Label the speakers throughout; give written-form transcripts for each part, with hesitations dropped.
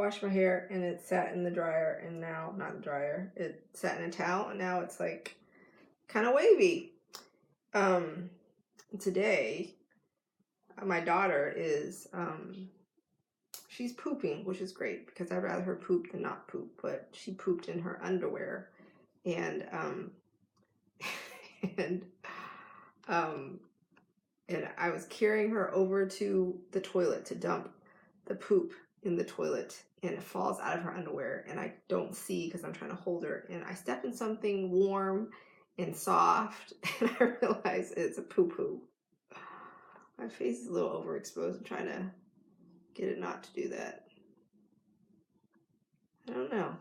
Speaker 1: washed my hair and it sat in the dryer, and now, not the dryer, it sat in a towel, and now it's like kind of wavy. Today, my daughter is, she's pooping, which is great because I'd rather her poop than not poop, but she pooped in her underwear, and, and, and I was carrying her over to the toilet to dump the poop in the toilet, and it falls out of her underwear, and I don't see because I'm trying to hold her, and I step in something warm and soft, and I realize it's a poo-poo. My face is a little overexposed. I'm trying to get it not to do that. I don't know.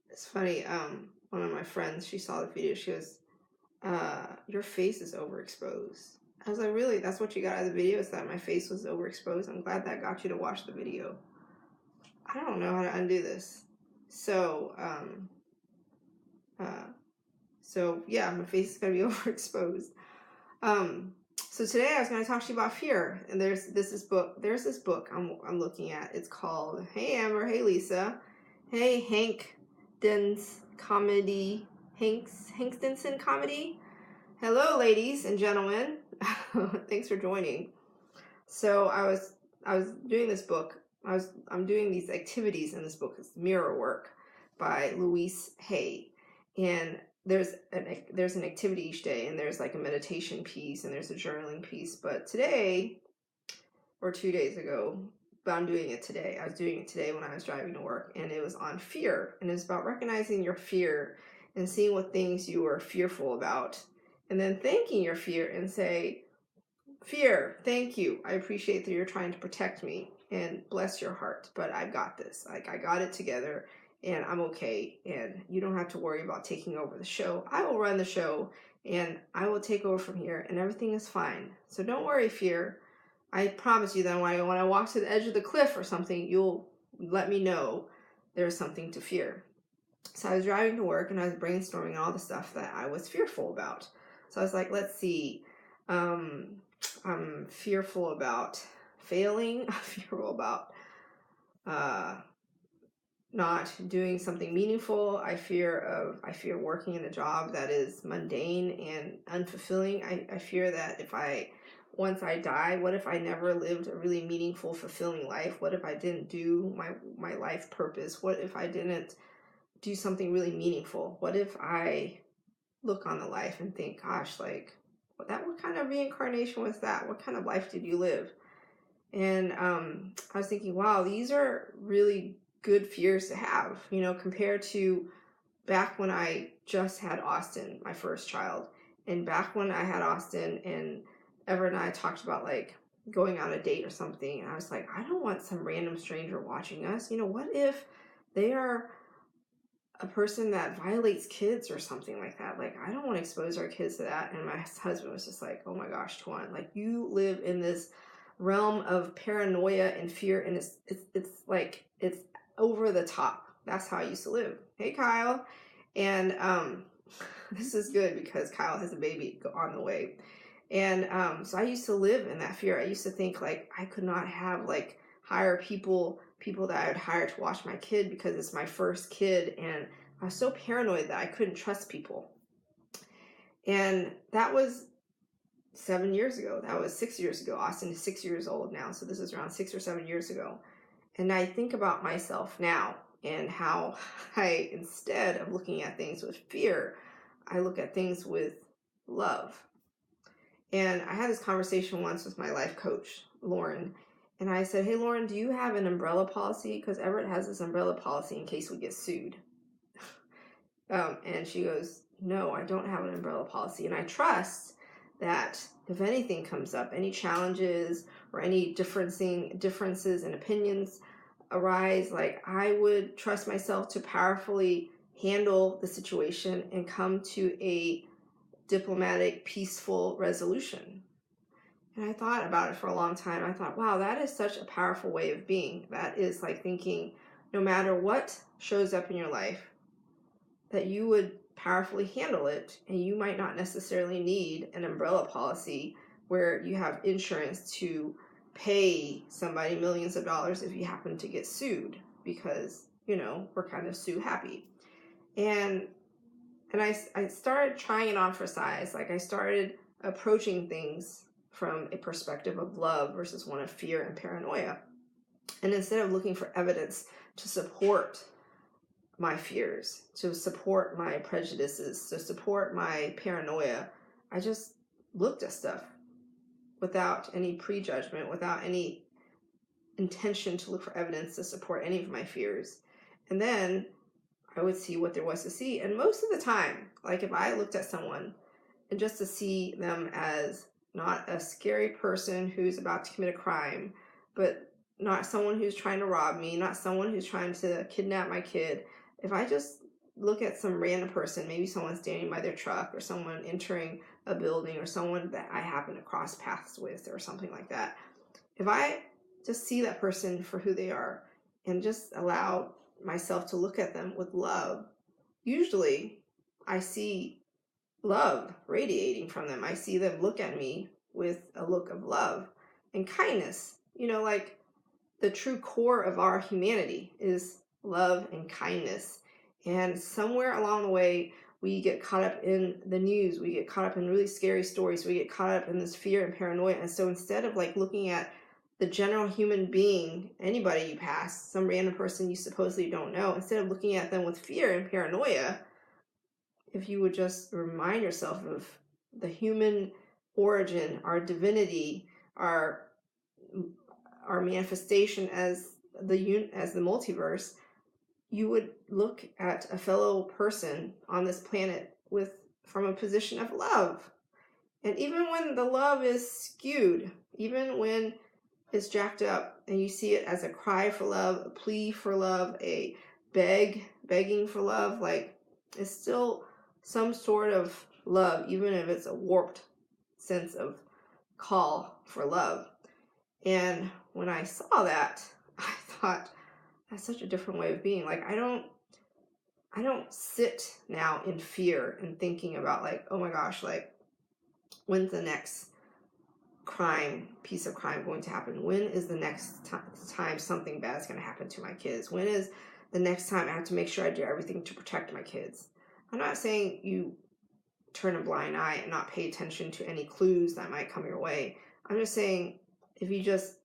Speaker 1: It's funny, one of my friends, she saw the video, she goes, your face is overexposed. I was like, really? That's what you got out of the video, is that my face was overexposed? I'm glad that got you to watch the video. I don't know how to undo this. So yeah, my face is gonna be overexposed. So today I was gonna talk to you about fear, and there's this book I'm looking at. It's called Hey Amber, Hey Lisa, Hey Hank Den's Comedy, Hank Denson Comedy. Hello, ladies and gentlemen. Thanks for joining. So I was doing this book. I'm doing these activities in this book. It's Mirror Work by Louise Hay, and there's an activity each day, and there's like a meditation piece, and there's a journaling piece. But today, or 2 days ago, but I'm doing it today. I was doing it today when I was driving to work, and it was on fear, and it's about recognizing your fear and seeing what things you are fearful about, and then thanking your fear and say, fear, thank you. I appreciate that you're trying to protect me, and bless your heart, but I've got this. Like, I got it together, and I'm okay, and you don't have to worry about taking over the show. I will run the show, and I will take over from here, and everything is fine. So don't worry, fear. I promise you that when I walk to the edge of the cliff or something, you'll let me know there's something to fear. So I was driving to work, and I was brainstorming all the stuff that I was fearful about. So I was like, let's see. I'm fearful about failing. I'm fearful about not doing something meaningful. I fear working in a job that is mundane and unfulfilling. I fear that once I die, what if I never lived a really meaningful, fulfilling life? What if I didn't do my life purpose? What if I didn't do something really meaningful? What if I look on the life and think, gosh, like, what kind of reincarnation was that? What kind of life did you live? And I was thinking, wow, these are really good fears to have, compared to back when I just had Austin, my first child. And back when I had Austin, and Everett and I talked about like going on a date or something, and I was like, I don't want some random stranger watching us. What if they are a person that violates kids or something like that? Like, I don't want to expose our kids to that. And my husband was just like, oh my gosh, Tuan, like, you live in this realm of paranoia and fear, and it's like, it's over the top. That's how I used to live. Hey, Kyle. And this is good because Kyle has a baby on the way. And so I used to live in that fear. I used to think like I could not have hire people that I would hire to watch my kid because it's my first kid, and I was so paranoid that I couldn't trust people. And that was 7 years ago. That was 6 years ago. Austin is 6 years old now, so this is around 6 or 7 years ago. And I think about myself now and how I, instead of looking at things with fear, I look at things with love. And I had this conversation once with my life coach, Lauren, and I said, hey, Lauren, do you have an umbrella policy? Because Everett has this umbrella policy in case we get sued. And she goes, no, I don't have an umbrella policy. And I trust that if anything comes up, any challenges or any differences in opinions arise, like, I would trust myself to powerfully handle the situation and come to a diplomatic, peaceful resolution. And I thought about it for a long time. I thought, wow, that is such a powerful way of being. That is like thinking, no matter what shows up in your life, that you would powerfully handle it, and you might not necessarily need an umbrella policy where you have insurance to pay somebody millions of dollars if you happen to get sued, because, we're kind of sue happy. And I started trying it on for size. Like, I started approaching things from a perspective of love versus one of fear and paranoia. And instead of looking for evidence to support my fears, to support my prejudices, to support my paranoia, I just looked at stuff without any prejudgment, without any intention to look for evidence to support any of my fears. And then I would see what there was to see. And most of the time, like, if I looked at someone and just to see them as not a scary person who's about to commit a crime, but not someone who's trying to rob me, not someone who's trying to kidnap my kid, if I just look at some random person, maybe someone standing by their truck or someone entering a building or someone that I happen to cross paths with or something like that, if I just see that person for who they are and just allow myself to look at them with love, usually I see love radiating from them. I see them look at me with a look of love and kindness. Like, the true core of our humanity is love and kindness. And somewhere along the way, we get caught up in the news. We get caught up in really scary stories. We get caught up in this fear and paranoia. And so instead of like looking at the general human being, anybody you pass, some random person you supposedly don't know, instead of looking at them with fear and paranoia, if you would just remind yourself of the human origin, our divinity, our manifestation as the multiverse, you would look at a fellow person on this planet from a position of love. And even when the love is skewed, even when it's jacked up and you see it as a cry for love, a plea for love, a begging for love, like, it's still some sort of love, even if it's a warped sense of call for love. And when I saw that, I thought, that's such a different way of being. Like, I don't sit now in fear and thinking about, like, oh my gosh, like, when's the next piece of crime going to happen? When is the next time something bad is going to happen to my kids? When is the next time I have to make sure I do everything to protect my kids? I'm not saying you turn a blind eye and not pay attention to any clues that might come your way. I'm just saying, if you just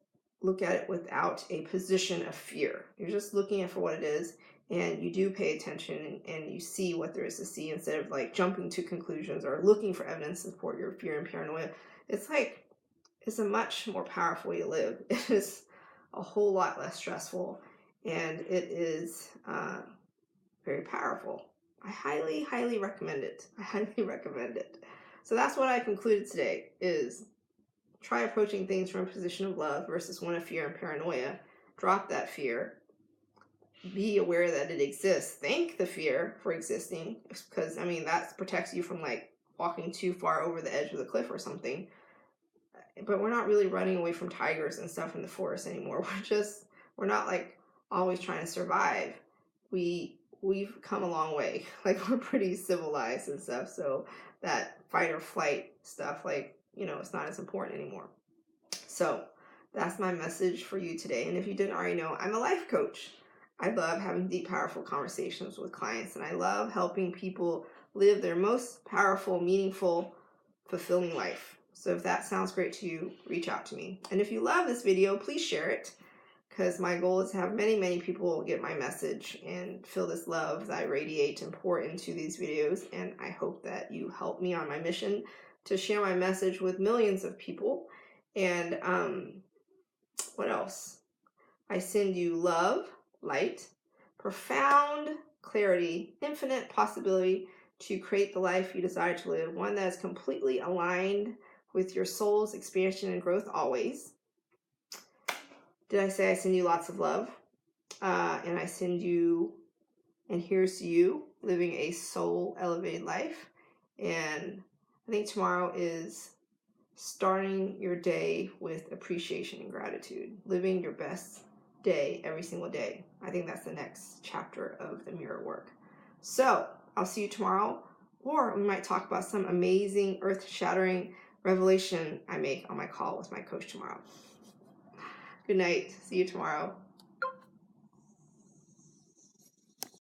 Speaker 1: look at it without a position of fear, you're just looking at it for what it is, and you do pay attention and you see what there is to see instead of like jumping to conclusions or looking for evidence to support your fear and paranoia, it's a much more powerful way to live. It is a whole lot less stressful, and it is very powerful. I highly, highly recommend it. I highly recommend it. So that's what I concluded today, is try approaching things from a position of love versus one of fear and paranoia. Drop that fear. Be aware that it exists. Thank the fear for existing, because, that protects you from like walking too far over the edge of the cliff or something. But we're not really running away from tigers and stuff in the forest anymore. We're not like always trying to survive. We've come a long way. Like, we're pretty civilized and stuff. So that fight or flight stuff, like, it's not as important anymore. So that's my message for you today. And if you didn't already know, I'm a life coach. I love having deep, powerful conversations with clients, and I love helping people live their most powerful, meaningful, fulfilling life. So if that sounds great to you, reach out to me. And if you love this video, please share it, because my goal is to have many, many people get my message and feel this love that I radiate and pour into these videos. And I hope that you help me on my mission to share my message with millions of people. And what else? I send you love, light, profound clarity, infinite possibility to create the life you desire to live, one that is completely aligned with your soul's expansion and growth always. Did I say I send you lots of love? And I send you, and here's to you living a soul elevated life. And I think tomorrow is starting your day with appreciation and gratitude, living your best day every single day. I think that's the next chapter of the mirror work. So I'll see you tomorrow, or we might talk about some amazing earth-shattering revelation I make on my call with my coach tomorrow. Good night. See you tomorrow.